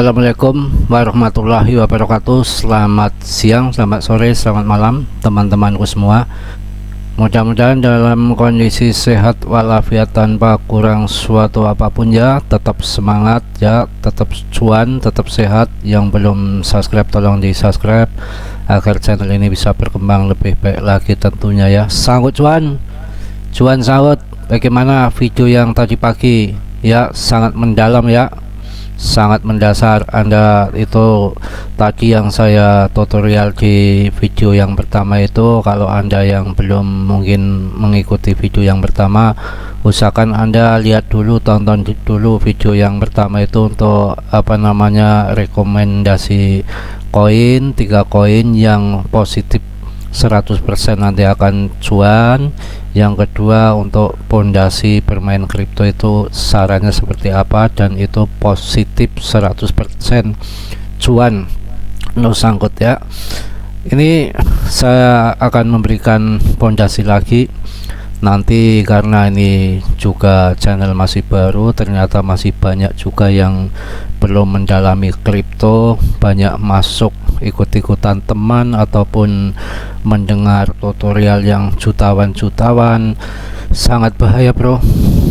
Assalamualaikum warahmatullahi wabarakatuh. Selamat siang, selamat sore, selamat malam teman-temanku semua. Mudah-mudahan dalam kondisi sehat walafiat tanpa kurang suatu apapun ya. Tetap semangat ya, tetap cuan, tetap sehat. Yang belum subscribe tolong di subscribe agar channel ini bisa berkembang lebih baik lagi tentunya ya. Sanggup cuan sahut. Bagaimana video yang tadi pagi ya, sangat mendalam ya, sangat mendasar. Anda itu tadi yang saya tutorial di video yang pertama itu, kalau Anda yang belum mungkin mengikuti video yang pertama, usahakan Anda lihat dulu, tonton dulu video yang pertama itu untuk rekomendasi koin, 3 koin yang positif 100% nanti akan cuan. Yang kedua, untuk pondasi bermain kripto itu sarannya seperti apa, dan itu positif 100% cuan, no sangkut ya. Ini saya akan memberikan pondasi lagi nanti, karena ini juga channel masih baru, ternyata masih banyak juga yang belum mendalami kripto, banyak masuk ikut-ikutan teman ataupun mendengar tutorial yang jutawan. Sangat bahaya bro,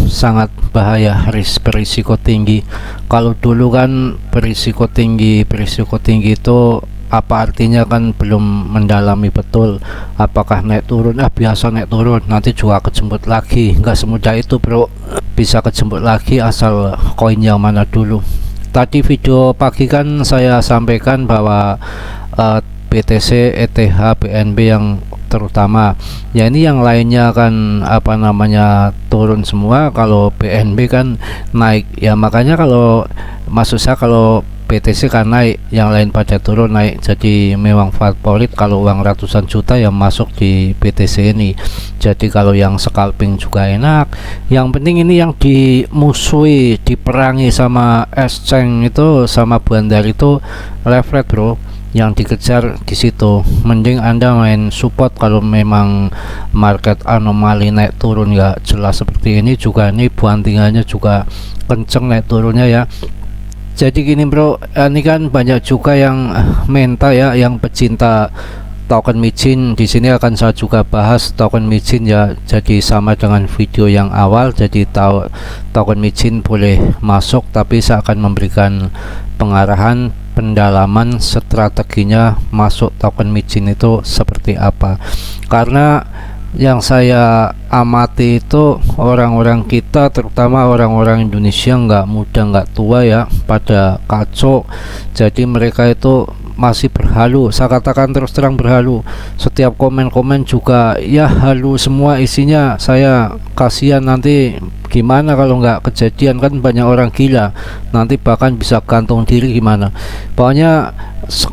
sangat bahaya, berisiko tinggi. Kalau dulu kan berisiko tinggi itu apa artinya, kan belum mendalami betul apakah naik turun, biasa naik turun nanti juga kejemput lagi. Nggak semudah itu bro, bisa kejemput lagi asal koin yang mana dulu. Tadi video pagi kan saya sampaikan bahwa BTC, ETH, BNB yang terutama ya, ini yang lainnya kan turun semua. Kalau BNB kan naik ya, makanya kalau maksud saya, kalau BTC kan naik, yang lain pada turun naik, jadi memang favorit kalau uang ratusan juta yang masuk di BTC ini. Jadi kalau yang scalping juga enak. Yang penting ini yang dimusuhi, diperangi sama exchange itu, sama bandar itu leverage bro, yang dikejar di situ. Mending Anda main support kalau memang market anomali naik turun ya jelas seperti ini juga. Ini bantingannya juga kenceng naik turunnya ya. Jadi gini bro, ini kan banyak juga yang minta ya, yang pecinta token micin. Di sini akan saya juga bahas token micin ya, jadi sama dengan video yang awal. Jadi tahu token micin boleh masuk, tapi saya akan memberikan pengarahan, pendalaman strateginya masuk token micin itu seperti apa. Karena yang saya amati itu orang-orang kita, terutama orang-orang Indonesia, nggak muda nggak tua ya, pada kacau. Jadi mereka itu masih berhalu, saya katakan terus terang berhalu. Setiap komen-komen juga ya halu semua isinya. Saya kasihan, nanti gimana kalau nggak kejadian, kan banyak orang gila nanti bahkan bisa gantung diri gimana. Pokoknya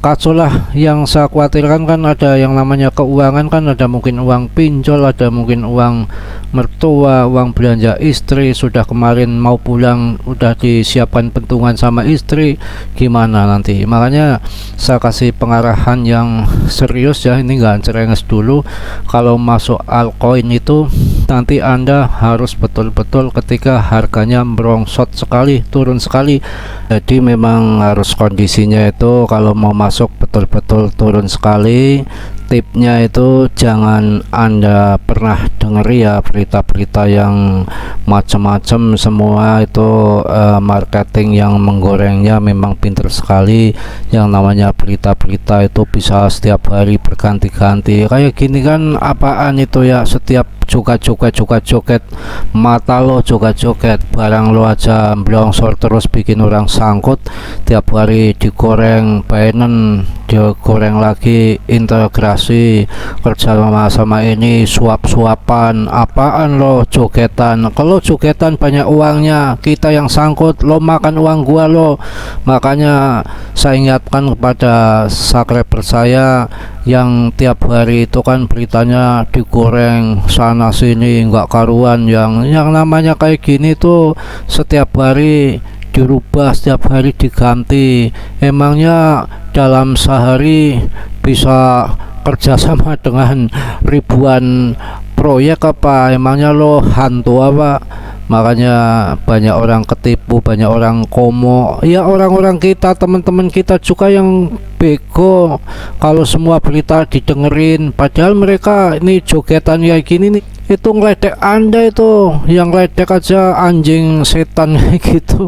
kacau lah. Yang saya khawatirkan kan ada yang namanya keuangan, kan ada mungkin uang pinjol, ada mungkin uang mertua, uang belanja istri, sudah kemarin mau pulang udah disiapkan pentungan sama istri, gimana nanti. Makanya saya kasih pengarahan yang serius ya, ini nggak cerenges dulu. Kalau masuk altcoin itu nanti Anda harus betul-betul ketika harganya merongsot sekali, turun sekali. Jadi memang harus kondisinya itu, kalau mau masuk betul-betul turun sekali. Tipnya itu jangan Anda pernah dengar ya berita-berita yang macam-macam semua itu, marketing yang menggorengnya memang pinter sekali. Yang namanya berita-berita itu bisa setiap hari berganti-ganti kayak gini kan. Apaan itu ya, setiap joget mata lo, joget barang lo aja blongsor terus, bikin orang sangkut. Tiap hari digoreng Binance, digoreng lagi integrasi kerja sama ini, suap-suapan. Apaan lo jogetan? Kalau jogetan banyak uangnya, kita yang sangkut, lo makan uang gua lo. Makanya saya ingatkan kepada subscriber saya yang tiap hari itu kan beritanya digoreng sana sini nggak karuan. Yang namanya kayak gini tuh setiap hari dirubah, setiap hari diganti. Emangnya dalam sehari bisa kerjasama dengan ribuan proyek apa, emangnya lo hantu apa? Makanya banyak orang ketipu, banyak orang komo ya, orang-orang kita, teman-teman kita juga yang bego kalau semua berita didengerin, padahal mereka ini jogetan kayak gini nih, itu ngeledek Anda, itu yang ledek aja anjing setan gitu.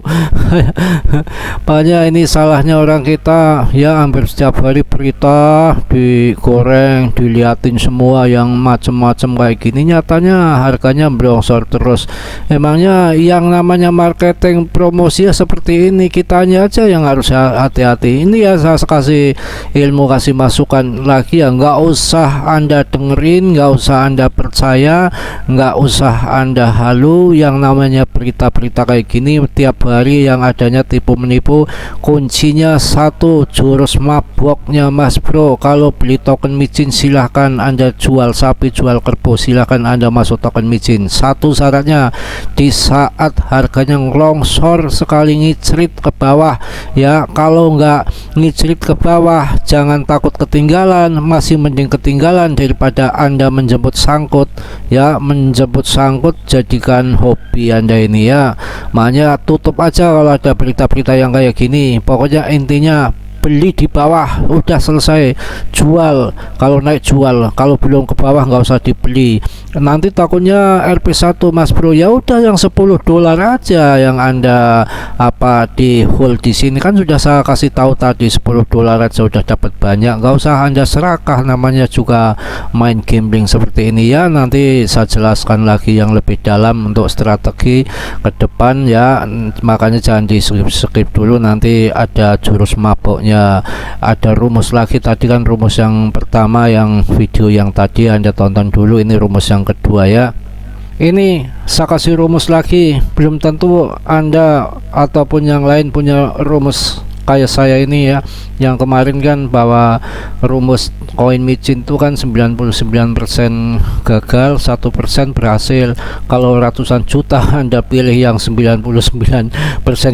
Banyak ini salahnya orang kita ya, hampir setiap hari berita digoreng, diliatin semua yang macem-macem kayak gini, nyatanya harganya belongsor terus. Emangnya yang namanya marketing promosi ya seperti ini, kitanya aja yang harus hati-hati. Ini ya saya kasih ilmu, kasih masukan lagi ya, nggak usah Anda dengerin, nggak usah Anda percaya, nggak usah Anda halu. Yang namanya berita-berita kayak gini tiap hari yang adanya tipu menipu, kuncinya satu, jurus maboknya Mas Bro. Kalau beli token micin silahkan Anda jual sapi, jual kerbau, silahkan Anda masuk token micin. Satu syaratnya, di saat harganya ngelongsor sekali ngicrit ke bawah ya. Kalau nggak ngicrit ke bawah jangan takut ketinggalan, masih mending ketinggalan daripada Anda menjemput sangkut ya. Menjemput sangkut jadikan hobi Anda ini ya. Makanya tutup aja kalau ada berita-berita yang kayak gini. Pokoknya intinya beli di bawah udah selesai, jual kalau naik jual, kalau belum ke bawah nggak usah dibeli. Nanti takutnya RP1 Mas Bro, ya udah yang $10 aja yang Anda apa di hold di sini, kan sudah saya kasih tahu tadi, $10 aja udah dapat banyak, nggak usah Anda serakah, namanya juga main gambling seperti ini ya. Nanti saya jelaskan lagi yang lebih dalam untuk strategi ke depan ya, makanya jangan di skip dulu, nanti ada jurus maboknya, ada rumus lagi. Tadi kan rumus yang pertama, yang video yang tadi Anda tonton dulu, ini rumus yang kedua ya. Ini saya kasih rumus lagi, belum tentu Anda ataupun yang lain punya rumus kayak saya ini ya. Yang kemarin kan bahwa rumus koin micin itu kan 99% gagal, 1% berhasil. Kalau ratusan juta Anda pilih yang 99%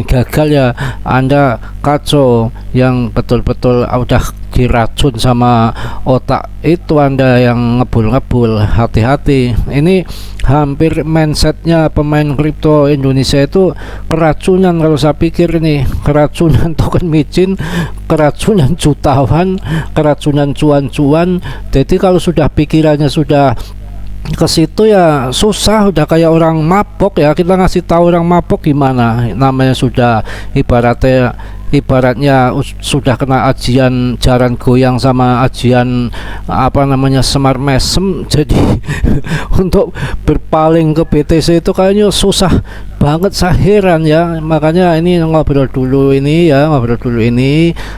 gagal ya, Anda kacau. Yang betul-betul udah diracun sama otak itu Anda yang ngebul-ngebul. Hati-hati, ini hampir mindsetnya pemain kripto Indonesia itu keracunan. Kalau saya pikir ini keracunan token micin, keracunan jutawan, keracunan cuan-cuan. Jadi kalau sudah pikirannya sudah ke situ ya susah, udah kayak orang mabok ya. Kita ngasih tahu orang mabok gimana, namanya sudah ibaratnya sudah kena ajian jaran goyang sama ajian apa namanya semar mesem. Jadi untuk berpaling ke BTC itu kayaknya susah banget, saya heran ya. Makanya ini ngobrol dulu ini ya,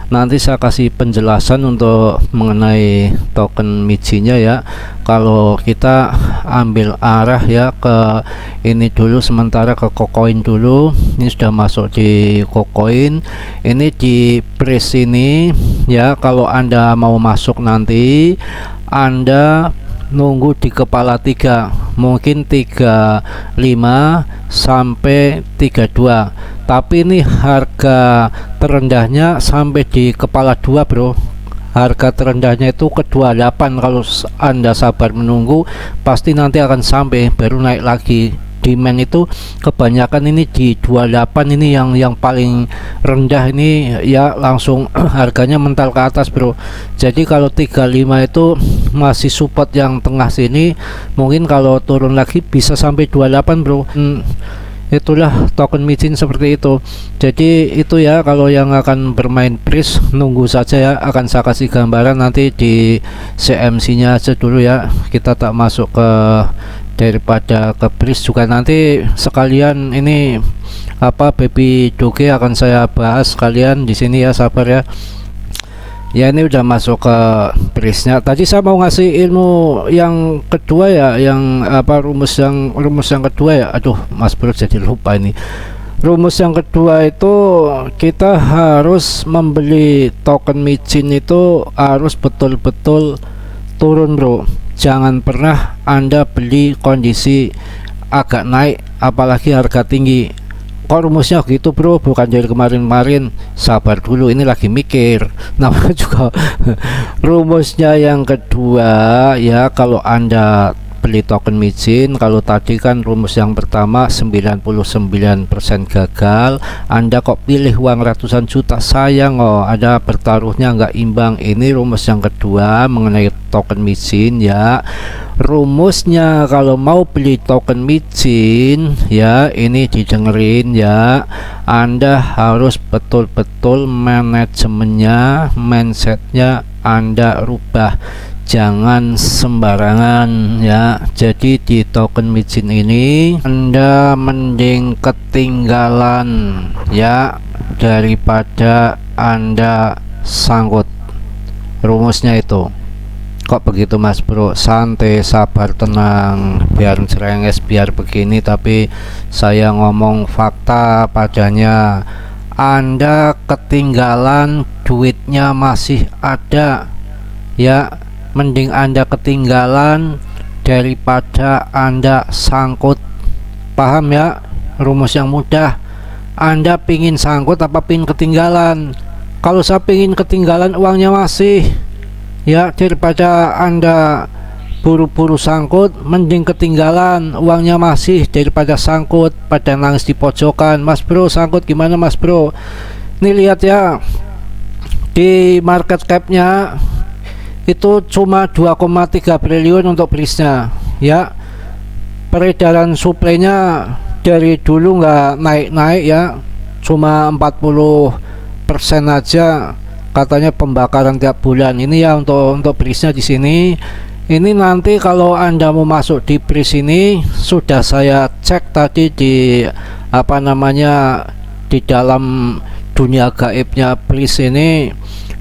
nanti saya kasih penjelasan untuk mengenai token micinnya ya. Kalau kita ambil arah ya ke ini dulu, sementara ke KuCoin dulu. Ini sudah masuk di KuCoin, ini di press ini ya. Kalau Anda mau masuk nanti Anda nunggu di kepala 3, mungkin 35 sampai 32, tapi ini harga terendahnya sampai di kepala 2 bro. Harga terendahnya itu ke 28. Kalau Anda sabar menunggu pasti nanti akan sampai, baru naik lagi. Demand itu kebanyakan ini di 28, ini yang paling rendah ini ya, langsung harganya mental ke atas bro. Jadi kalau 35 itu masih support yang tengah sini, mungkin kalau turun lagi bisa sampai 28 bro. Itulah token micin seperti itu. Jadi itu ya, kalau yang akan bermain pris nunggu saja ya, akan saya kasih gambaran nanti di CMC nya aja dulu ya. Kita tak masuk ke daripada ke pris juga, nanti sekalian ini apa baby doge akan saya bahas sekalian di sini ya, sabar ya. Ya ini udah masuk ke prisnya. Tadi saya mau ngasih ilmu yang kedua ya, yang apa rumus yang kedua ya. Aduh Mas Bro jadi lupa ini. Rumus yang kedua itu kita harus membeli token micin itu harus betul-betul turun bro. Jangan pernah Anda beli kondisi agak naik apalagi harga tinggi. Kok rumusnya gitu bro, bukan dari kemarin-kemarin? Sabar dulu, ini lagi mikir. Namanya juga rumusnya yang kedua ya. Kalau Anda beli token micin. Kalau tadi kan rumus yang pertama 99% gagal, Anda kok pilih uang ratusan juta, sayang oh, ada bertaruhnya nggak imbang. Ini rumus yang kedua mengenai token micin ya. Rumusnya kalau mau beli token micin ya, ini didengerin ya, Anda harus betul-betul manajemennya, mindsetnya Anda rubah, jangan sembarangan ya. Jadi di token micin ini Anda mending ketinggalan ya daripada Anda sangkut. Rumusnya itu. Kok begitu Mas Bro? Santai, sabar, tenang, biar cerenges, biar begini, tapi saya ngomong fakta padanya. Anda ketinggalan, duitnya masih ada ya, mending Anda ketinggalan daripada Anda sangkut. Paham ya? Rumus yang mudah. Anda pingin sangkut apa pingin ketinggalan? Kalau saya pingin ketinggalan, uangnya masih ya, daripada Anda buru-buru sangkut, mending ketinggalan uangnya masih daripada sangkut pada nangis di pojokan. Mas Bro sangkut gimana Mas Bro? Ini lihat ya, di market capnya itu cuma 2,3 triliun untuk brisnya ya. Peredaran suplainya dari dulu nggak naik-naik ya, cuma 40% aja katanya pembakaran tiap bulan. Ini ya untuk brisnya di sini. Ini nanti kalau Anda mau masuk di bris ini, sudah saya cek tadi di apa namanya, di dalam dunia gaibnya bris ini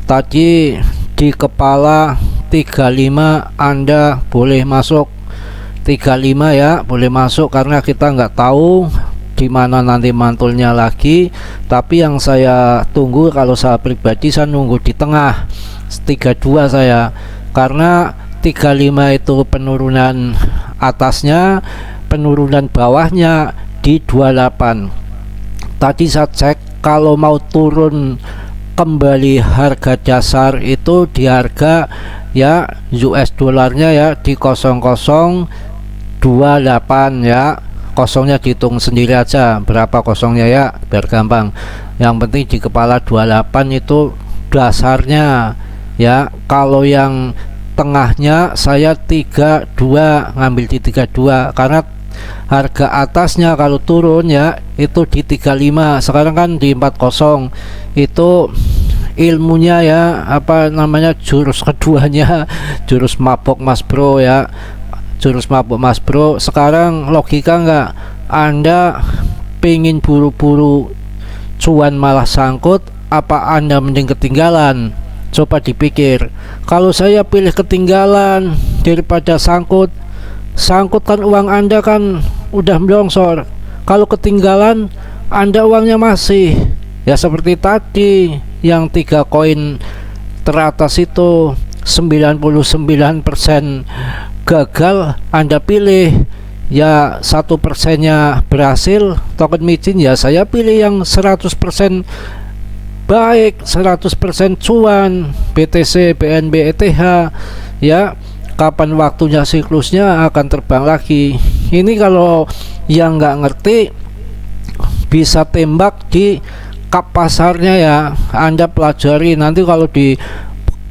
tadi di kepala 35 Anda boleh masuk. 35 ya boleh masuk, karena kita nggak tahu di mana nanti mantulnya lagi. Tapi yang saya tunggu, kalau saya pribadi saya nunggu di tengah 32 saya, karena 35 itu penurunan atasnya, penurunan bawahnya di 28. Tadi saya cek, kalau mau turun kembali harga dasar itu di harga ya US dollarnya ya di 0028 ya. Kosongnya dihitung sendiri aja berapa kosongnya ya, biar gampang. Yang penting di kepala 28 itu dasarnya ya. Kalau yang tengahnya saya 32, ngambil di 32, karena harga atasnya kalau turun ya itu di 35. Sekarang kan di 40. Itu ilmunya ya, apa namanya, jurus keduanya, jurus mabok Mas Bro ya, jurus mabuk Mas Bro. Sekarang logika nggak, Anda pengen buru-buru cuan malah sangkut, apa Anda mending ketinggalan? Coba dipikir. Kalau saya pilih ketinggalan daripada sangkut, sangkut kan uang Anda kan udah melongsor. Kalau ketinggalan Anda uangnya masih ya, seperti tadi yang 3 koin teratas itu 99% gagal, Anda pilih ya 1%-nya berhasil token micin, ya saya pilih yang 100% baik, 100% cuan BTC, BNB, ETH ya. Kapan waktunya siklusnya akan terbang lagi. Ini kalau yang nggak ngerti bisa tembak di kap pasarnya ya, Anda pelajari nanti. Kalau di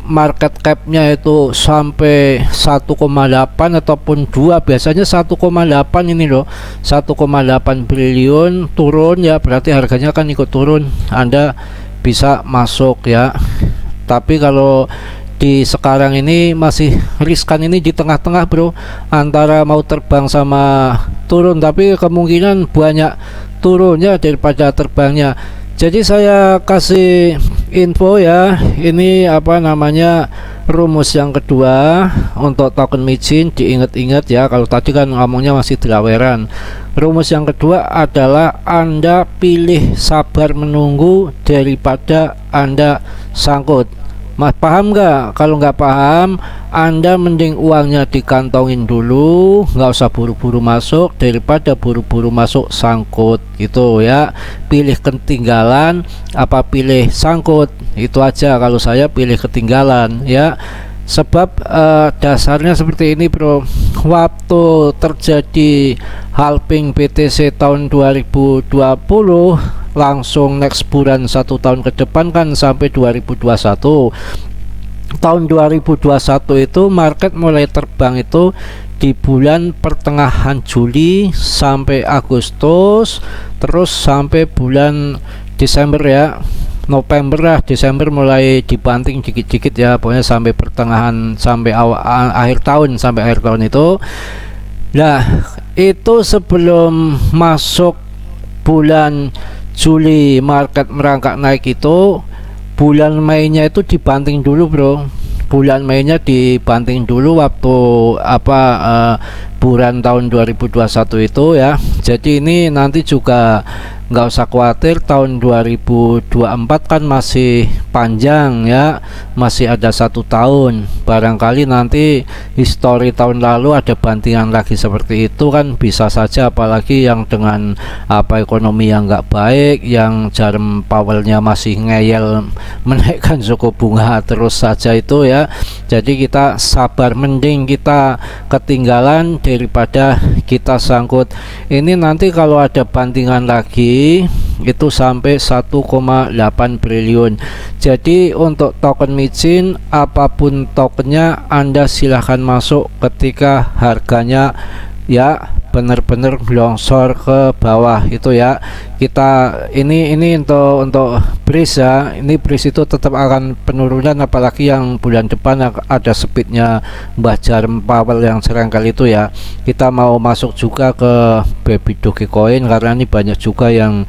market capnya itu sampai 1,8 ataupun 2, biasanya 1,8 ini loh, 1,8 triliun turun ya, berarti harganya kan ikut turun, Anda bisa masuk ya. Tapi kalau di sekarang ini masih riskan, ini di tengah-tengah bro, antara mau terbang sama turun, tapi kemungkinan banyak turunnya daripada terbangnya. Jadi saya kasih info ya, ini apa namanya, rumus yang kedua untuk token micin, diingat-ingat ya. Kalau tadi kan ngomongnya masih dilaweran. Rumus yang kedua adalah Anda pilih sabar menunggu daripada Anda sangkut. Mas paham nggak? Kalau nggak paham, Anda mending uangnya dikantongin dulu, nggak usah buru-buru masuk daripada buru-buru masuk sangkut gitu ya. Pilih ketinggalan apa pilih sangkut, itu aja. Kalau saya pilih ketinggalan ya. Sebab dasarnya seperti ini bro, waktu terjadi halving BTC tahun 2020 langsung next bulan 1 tahun ke depan kan sampai 2021. Tahun 2021 itu market mulai terbang itu di bulan pertengahan Juli sampai Agustus, terus sampai bulan Desember ya, November lah, Desember mulai dibanting dikit-dikit ya, pokoknya sampai pertengahan, sampai akhir tahun itu. Nah, itu sebelum masuk bulan Juli market merangkak naik itu, bulan Mei-nya itu dibanting dulu bro. Bulan Mei-nya dibanting dulu waktu bulan tahun 2021 itu ya. Jadi ini nanti juga nggak usah khawatir, tahun 2024 kan masih panjang ya, masih ada 1 tahun. Barangkali nanti histori tahun lalu ada bantingan lagi seperti itu kan, bisa saja, apalagi yang dengan ekonomi yang nggak baik, yang Jerome Powell-nya masih ngeyel menaikkan suku bunga terus saja itu ya. Jadi kita sabar, mending kita ketinggalan daripada kita sangkut. Ini nanti kalau ada bantingan lagi itu sampai 1,8 triliun. Jadi untuk token micin apapun tokennya, Anda silahkan masuk ketika harganya ya benar-benar longsor ke bawah itu ya. Kita ini untuk BRIS ya, ini BRIS itu tetap akan penurunan, apalagi yang bulan depan ada speednya Mbah Jerome Powell yang serangkali itu ya. Kita mau masuk juga ke Baby Dogecoin karena ini banyak juga yang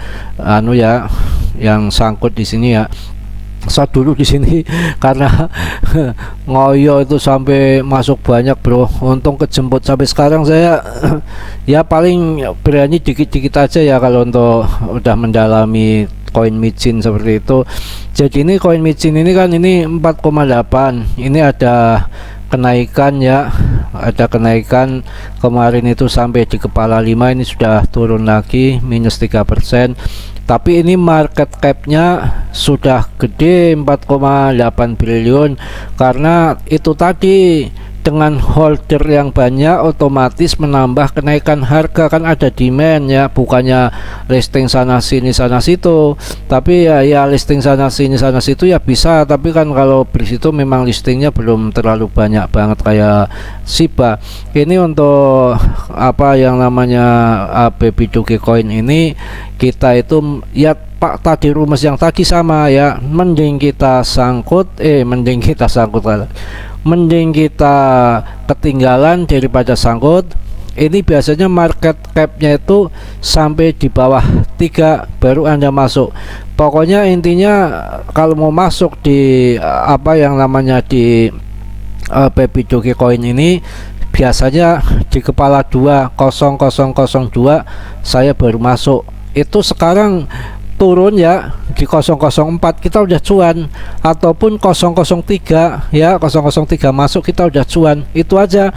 yang sangkut di sini ya. Saya dulu di sini karena ngoyo itu sampai masuk banyak bro, untung kejemput. Sampai sekarang saya ya paling berani dikit-dikit aja ya kalau untuk udah mendalami koin micin seperti itu. Jadi ini koin micin ini kan ini 4,8, ini ada kenaikan ya, ada kenaikan kemarin itu sampai di kepala 5, ini sudah turun lagi minus 3%. Tapi ini market capnya sudah gede, 4,8 triliun, karena itu tadi dengan holder yang banyak otomatis menambah kenaikan harga, kan ada demand ya, bukannya listing sana sini sana situ. Tapi ya listing sana sini sana situ ya bisa, tapi kan kalau BRIS itu memang listingnya belum terlalu banyak banget kayak SIBA. Ini untuk yang namanya Baby Dogecoin ini, kita itu ya Pak tadi rumus yang tadi sama ya, mending kita ketinggalan daripada sangkut. Ini biasanya market capnya itu sampai di bawah 3 baru Anda masuk. Pokoknya intinya kalau mau masuk di yang namanya di Baby Dogecoin ini, biasanya di kepala 20002 saya baru masuk. Itu sekarang turun ya di 004 kita udah cuan, ataupun 003 ya, 003 masuk kita udah cuan. Itu aja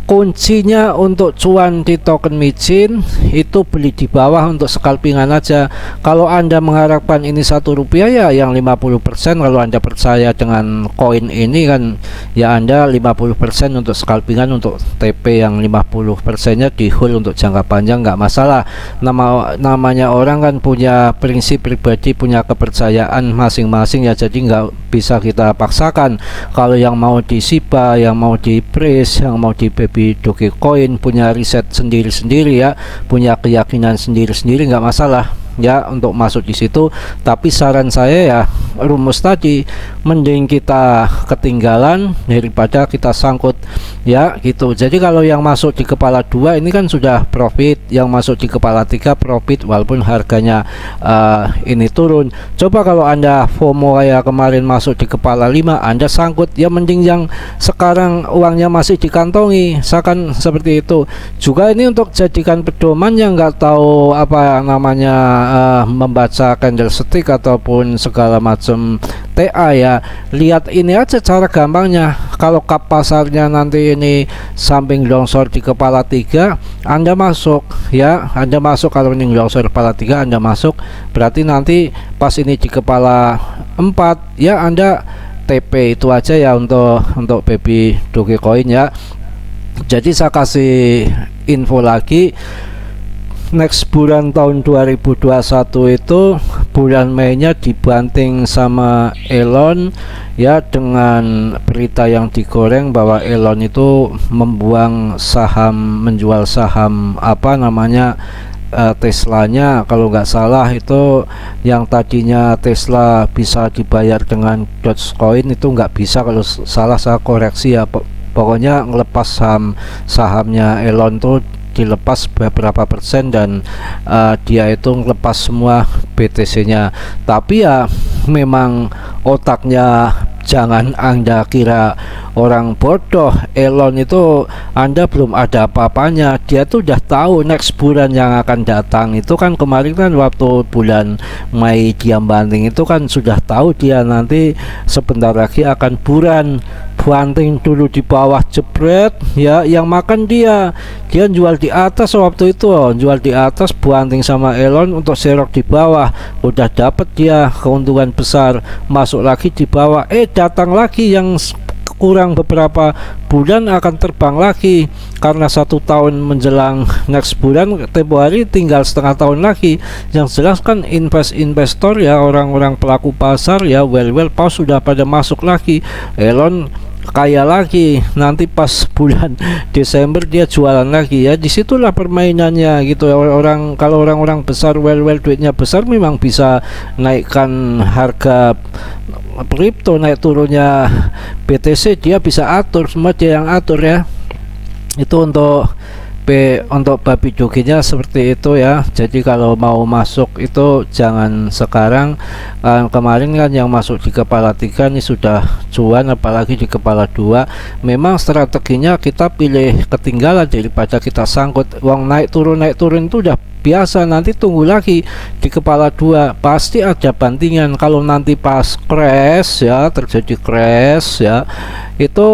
kuncinya untuk cuan di token micin, itu beli di bawah untuk scalpingan aja. Kalau Anda mengharapkan ini Rp1 ya yang 50%, kalau Anda percaya dengan koin ini kan ya Anda 50% untuk scalpingan, untuk TP yang 50% nya di hold untuk jangka panjang, nggak masalah. Namanya orang kan punya prinsip pribadi, punya kepercayaan masing-masing ya, jadi nggak bisa kita paksakan. Kalau yang mau di SIBA, yang mau di BRIS, yang mau di Baby Dogecoin punya riset sendiri-sendiri ya, punya keyakinan sendiri-sendiri, nggak masalah ya untuk masuk di situ. Tapi saran saya ya rumus tadi, mending kita ketinggalan daripada kita sangkut ya gitu. Jadi kalau yang masuk di kepala 2 ini kan sudah profit, yang masuk di kepala 3 profit walaupun harganya ini turun. Coba kalau Anda FOMO kayak kemarin masuk di kepala 5 Anda sangkut, ya mending yang sekarang uangnya masih dikantongi, misalkan seperti itu. Juga ini untuk jadikan pedoman yang nggak tahu membaca candlestick ataupun segala macam TA ya. Lihat ini aja cara gampangnya. Kalau kap pasarnya nanti ini samping longsor di kepala 3 Anda masuk ya, Anda masuk. Kalau ini longsor kepala 3 Anda masuk, berarti nanti pas ini di kepala 4 ya Anda TP itu aja ya untuk baby Dogecoin ya. Jadi saya kasih info lagi, next bulan tahun 2021 itu bulan Mei-nya dibanting sama Elon ya, dengan berita yang digoreng bahwa Elon itu menjual saham apa namanya, Teslanya kalau nggak salah. Itu yang tadinya Tesla bisa dibayar dengan Dogecoin itu nggak bisa, kalau salah saya koreksi ya. Pokoknya ngelepas sahamnya Elon tuh dilepas beberapa persen, dan dia itu ngelepas semua BTC-nya. Tapi ya memang otaknya, jangan Anda kira orang bodoh. Elon itu Anda belum ada apa-apanya, dia tuh udah tahu next bulan yang akan datang. Itu kan kemarin kan waktu bulan Mei dia banting itu kan sudah tahu dia nanti sebentar lagi akan banting dulu di bawah jebret ya, yang makan dia jual di atas waktu itu, jual di atas, banting sama Elon untuk serok di bawah, udah dapat dia keuntungan besar, masuk lagi di bawah, datang lagi yang kurang beberapa bulan akan terbang lagi, karena 1 tahun menjelang next bulan, tempo hari tinggal setengah tahun lagi. Yang jelas kan investor ya, orang-orang pelaku pasar ya, well paus sudah pada masuk lagi. Elon kaya lagi, nanti pas bulan Desember dia jualan lagi ya. Disitulah permainannya gitu. Kalau orang-orang besar duitnya besar, memang bisa naikkan harga kripto, naik turunnya BTC dia bisa atur, semua dia yang atur ya. Itu untuk babi doginya seperti itu ya. Jadi kalau mau masuk itu jangan sekarang. Kemarin kan yang masuk di kepala 3 ini sudah cuan, apalagi di kepala 2. Memang strateginya kita pilih ketinggalan daripada kita sangkut. Uang naik turun itu udah biasa, nanti tunggu lagi di kepala 2 pasti ada bantingan. Kalau nanti pas crash ya, terjadi crash ya, itu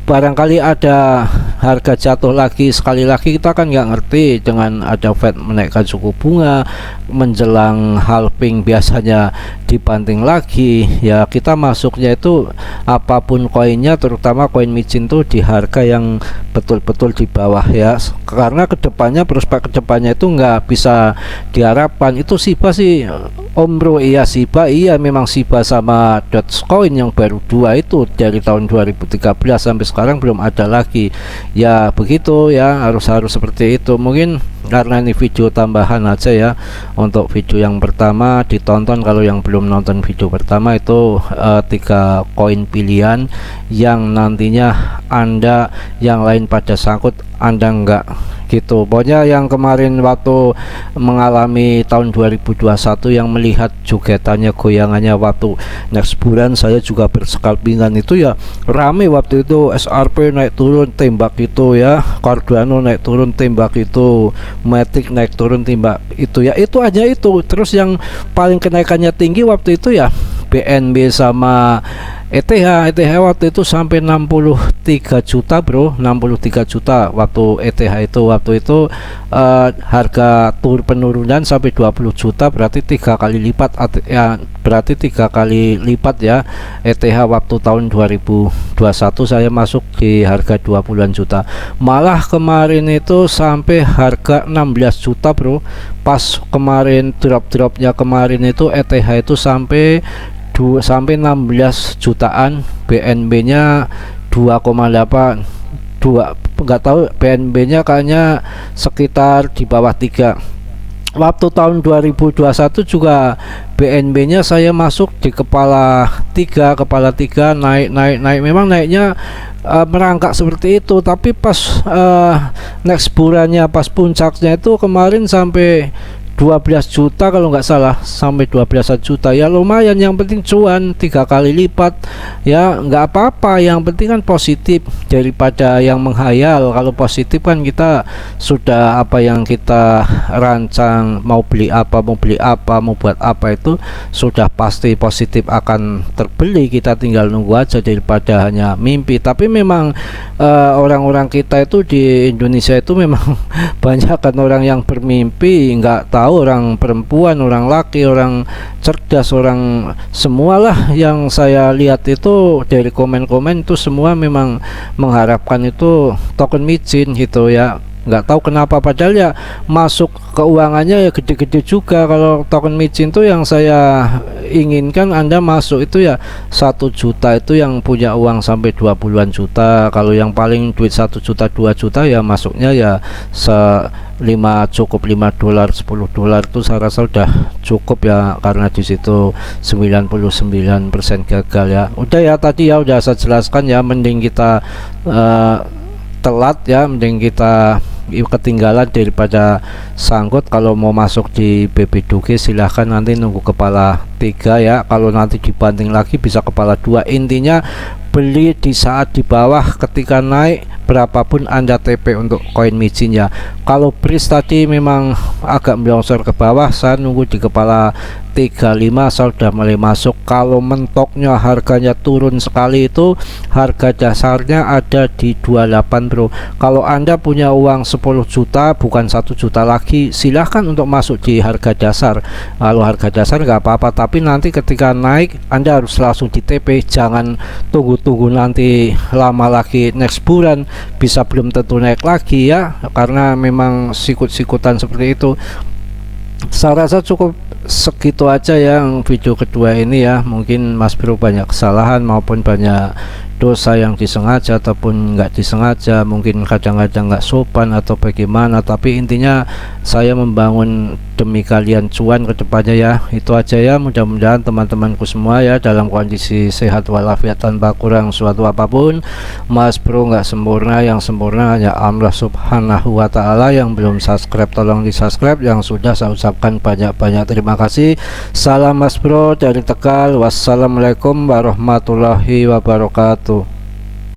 barangkali ada harga jatuh lagi. Sekali lagi kita kan nggak ngerti, dengan ada Fed menaikkan suku bunga menjelang halving biasanya dibanting lagi ya. Kita masuknya itu apapun koinnya, terutama koin micin tuh di harga yang betul-betul di bawah ya, karena kedepannya, prospek kedepannya itu nggak bisa diharapkan. Itu Shiba sih Om Bro, iya Shiba, iya memang Shiba sama Dogecoin yang baru 2 itu dari tahun 2013 sampai sekarang belum ada lagi ya. Begitu ya, harus seperti itu. Mungkin karena ini video tambahan aja ya, untuk video yang pertama ditonton. Kalau yang belum nonton video pertama itu 3 koin pilihan yang nantinya Anda yang lain pada sangkut, Anda enggak gitu. Pokoknya yang kemarin waktu mengalami tahun 2021 yang melihat jogetannya, goyangannya waktu next bulan, saya juga bersekalpingan itu ya, rame waktu itu. SRP naik turun tembak itu ya, Cardano naik turun tembak itu, Matic naik turun tembak itu ya. Itu aja itu. Terus yang paling kenaikannya tinggi waktu itu ya BNB sama ETH waktu itu sampai 63 juta bro, 63 juta waktu ETH itu. Waktu itu harga penurunan sampai 20 juta, berarti 3 kali lipat ya, berarti 3 kali lipat ya. ETH waktu tahun 2021 saya masuk di harga 20-an juta, malah kemarin itu sampai harga 16 juta bro. Pas kemarin drop-dropnya kemarin itu ETH itu sampai 16 jutaan, BNB nya 2,8, nggak tahu, BNB nya kayaknya sekitar di bawah 3. Waktu tahun 2021 juga BNB nya saya masuk di kepala 3 naik, memang naiknya merangkak seperti itu. Tapi pas next bulannya, pas puncaknya itu kemarin sampai 12 juta kalau nggak salah, sampai 12 juta ya. Lumayan, yang penting cuan 3 kali lipat ya, nggak apa-apa, yang penting kan positif daripada yang menghayal. Kalau positif kan kita sudah apa yang kita rancang, mau beli apa, mau buat apa, itu sudah pasti positif akan terbeli. Kita tinggal nunggu aja daripada hanya mimpi. Tapi memang orang-orang kita itu di Indonesia itu memang banyak kan orang yang bermimpi, nggak tahu tahu, orang perempuan, orang laki, orang cerdas, orang semualah yang saya lihat itu dari komen-komen itu semua memang mengharapkan itu token micin gitu ya. Nggak tahu kenapa, padahal ya masuk keuangannya ya gede-gede juga. Kalau token micin tuh yang saya inginkan Anda masuk itu ya 1 juta, itu yang punya uang sampai 20-an juta. Kalau yang paling duit 1 juta 2 juta ya masuknya ya cukup $5 $10 itu saya rasa udah cukup ya, karena di situ 99% gagal ya. Udah ya, tadi ya udah saya jelaskan ya, mending kita telat ya, mending kita ketinggalan daripada sangkut. Kalau mau masuk di BBDUG silahkan nanti nunggu kepala 3 ya, kalau nanti dibanting lagi bisa kepala 2. Intinya beli di saat di bawah, ketika naik berapapun Anda TP untuk koin micin ya. Kalau BRIS tadi memang agak melongsor ke bawah, saya nunggu di kepala 35 saya sudah mulai masuk. Kalau mentoknya harganya turun sekali itu harga dasarnya ada di 28 bro. Kalau Anda punya uang 10 juta bukan 1 juta lagi, silahkan untuk masuk di harga dasar. Kalau harga dasar nggak apa-apa, tapi nanti ketika naik Anda harus langsung di TP, jangan tunggu nanti lama lagi, next bulan bisa belum tentu naik lagi ya, karena memang sikut-sikutan seperti itu. Saya rasa cukup segitu aja ya yang video kedua ini ya. Mungkin Mas Bro banyak kesalahan maupun banyak dosa yang disengaja ataupun nggak disengaja, mungkin kadang-kadang nggak sopan atau bagaimana, tapi intinya saya membangun demi kalian cuan ke depannya ya. Itu aja ya, mudah-mudahan teman-temanku semua ya dalam kondisi sehat walafiat tanpa kurang suatu apapun. Mas Bro nggak sempurna, yang sempurna hanya Allah Subhanahu wa Ta'ala. Yang belum subscribe tolong di subscribe, yang sudah saya ucapkan banyak-banyak terima kasih. Salam Mas Bro dari Tegal. Wassalamualaikum warahmatullahi wabarakatuh.